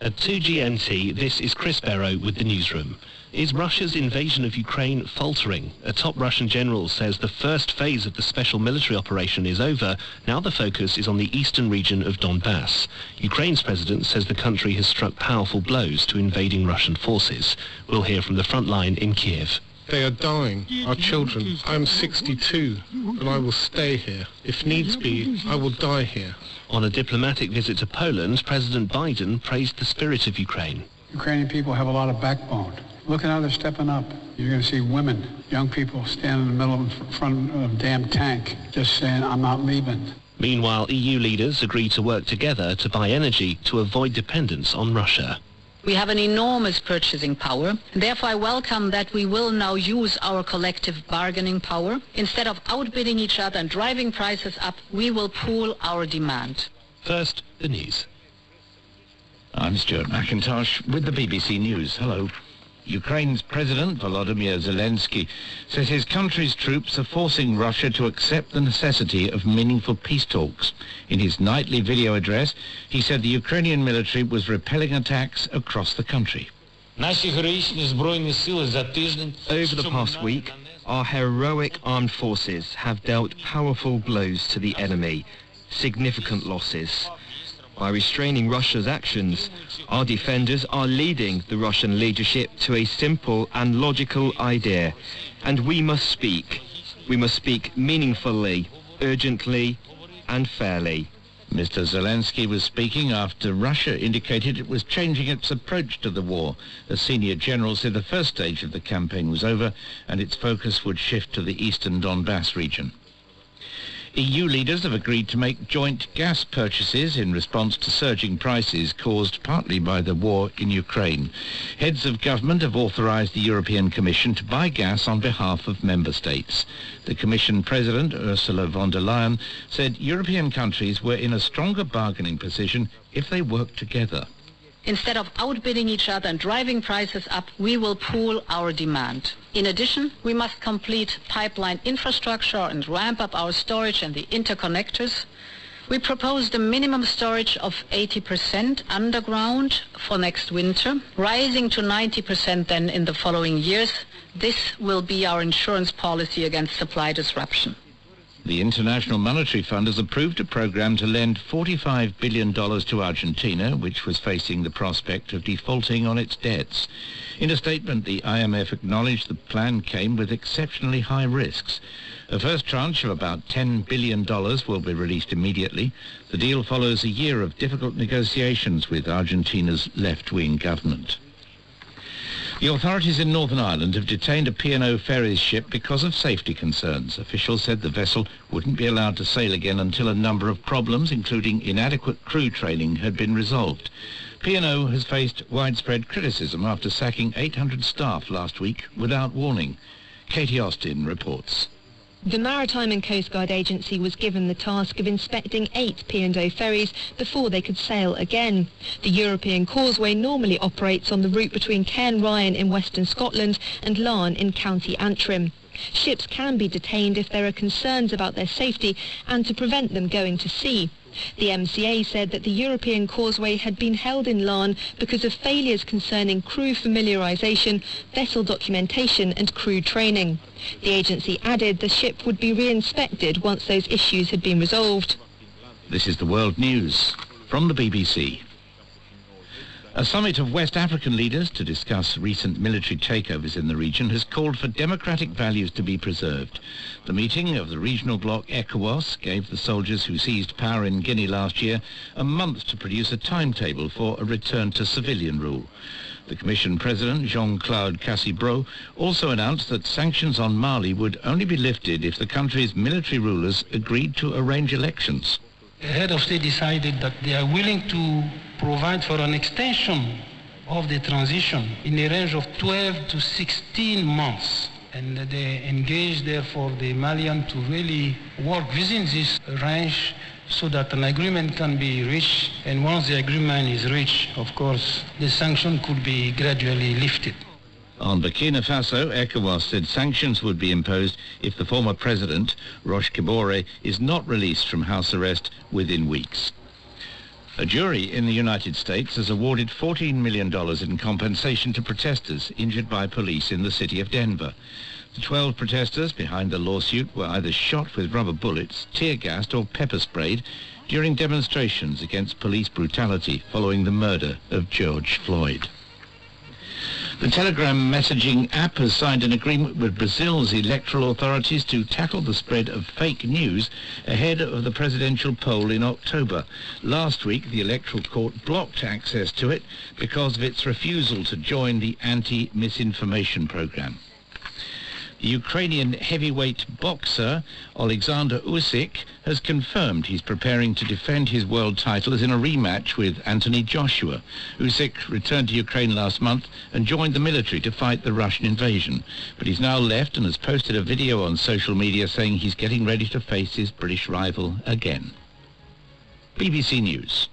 At 2 GMT, this is Chris Barrow with the newsroom. Is Russia's invasion of Ukraine faltering? A top Russian general says the first phase of the special military operation is over. Now the focus is on the eastern region of Donbass. Ukraine's president says the country has struck powerful blows to invading Russian forces. We'll hear from the front line in Kiev. They are dying, our children. I am 62, and I will stay here. If needs be, I will die here. On a diplomatic visit to Poland, President Biden praised the spirit of Ukraine. Ukrainian people have a lot of backbone. Look at how they're stepping up. You're going to see women, young people standing in the middle of front of a damn tank, just saying, I'm not leaving. Meanwhile, EU leaders agreed to work together to buy energy to avoid dependence on Russia. We have an enormous purchasing power. Therefore, I welcome that we will now use our collective bargaining power. Instead of outbidding each other and driving prices up, we will pool our demand. First, the news. I'm Stuart McIntosh with the BBC News. Hello. Ukraine's President Volodymyr Zelensky says his country's troops are forcing Russia to accept the necessity of meaningful peace talks. In his nightly video address, he said the Ukrainian military was repelling attacks across the country. Over the past week, our heroic armed forces have dealt powerful blows to the enemy, significant losses. By restraining Russia's actions, our defenders are leading the Russian leadership to a simple and logical idea. And we must speak. We must speak meaningfully, urgently, and fairly. Mr. Zelensky was speaking after Russia indicated it was changing its approach to the war. A senior general said the first stage of the campaign was over and its focus would shift to the eastern Donbass region. EU leaders have agreed to make joint gas purchases in response to surging prices caused partly by the war in Ukraine. Heads of government have authorised the European Commission to buy gas on behalf of member states. The Commission President, Ursula von der Leyen, said European countries were in a stronger bargaining position if they worked together. Instead of outbidding each other and driving prices up, we will pool our demand. In addition, we must complete pipeline infrastructure and ramp up our storage and the interconnectors. We proposed a minimum storage of 80% underground for next winter, rising to 90% then in the following years. This will be our insurance policy against supply disruption. The International Monetary Fund has approved a program to lend $45 billion to Argentina, which was facing the prospect of defaulting on its debts. In a statement, the IMF acknowledged the plan came with exceptionally high risks. A first tranche of about $10 billion will be released immediately. The deal follows a year of difficult negotiations with Argentina's left-wing government. The authorities in Northern Ireland have detained a P&O Ferries ship because of safety concerns. Officials said the vessel wouldn't be allowed to sail again until a number of problems, including inadequate crew training, had been resolved. P&O has faced widespread criticism after sacking 800 staff last week without warning. Katie Austin reports. The Maritime and Coast Guard Agency was given the task of inspecting 8 P&O ferries before they could sail again. The European Causeway normally operates on the route between Cairn Ryan in western Scotland and Larne in County Antrim. Ships can be detained if there are concerns about their safety and to prevent them going to sea. The MCA said that the European Causeway had been held in Larne because of failures concerning crew familiarisation, vessel documentation and crew training. The agency added the ship would be re-inspected once those issues had been resolved. This is the World News from the BBC. A summit of West African leaders to discuss recent military takeovers in the region has called for democratic values to be preserved. The meeting of the regional bloc ECOWAS gave the soldiers who seized power in Guinea last year a month to produce a timetable for a return to civilian rule. The Commission President, Jean-Claude Cassibro, also announced that sanctions on Mali would only be lifted if the country's military rulers agreed to arrange elections. The head of state decided that they are willing to provide for an extension of the transition in a range of 12 to 16 months. And they engaged, therefore, the Malian to really work within this range so that an agreement can be reached. And once the agreement is reached, of course, the sanction could be gradually lifted. On Burkina Faso, ECOWAS said sanctions would be imposed if the former president, Roch Kabore, is not released from house arrest within weeks. A jury in the United States has awarded $14 million in compensation to protesters injured by police in the city of Denver. The 12 protesters behind the lawsuit were either shot with rubber bullets, tear-gassed or pepper-sprayed during demonstrations against police brutality following the murder of George Floyd. The Telegram messaging app has signed an agreement with Brazil's electoral authorities to tackle the spread of fake news ahead of the presidential poll in October. Last week, the electoral court blocked access to it because of its refusal to join the anti-misinformation program. The Ukrainian heavyweight boxer Alexander Usyk has confirmed he's preparing to defend his world title in a rematch with Anthony Joshua. Usyk returned to Ukraine last month and joined the military to fight the Russian invasion, but he's now left and has posted a video on social media saying he's getting ready to face his British rival again. BBC News.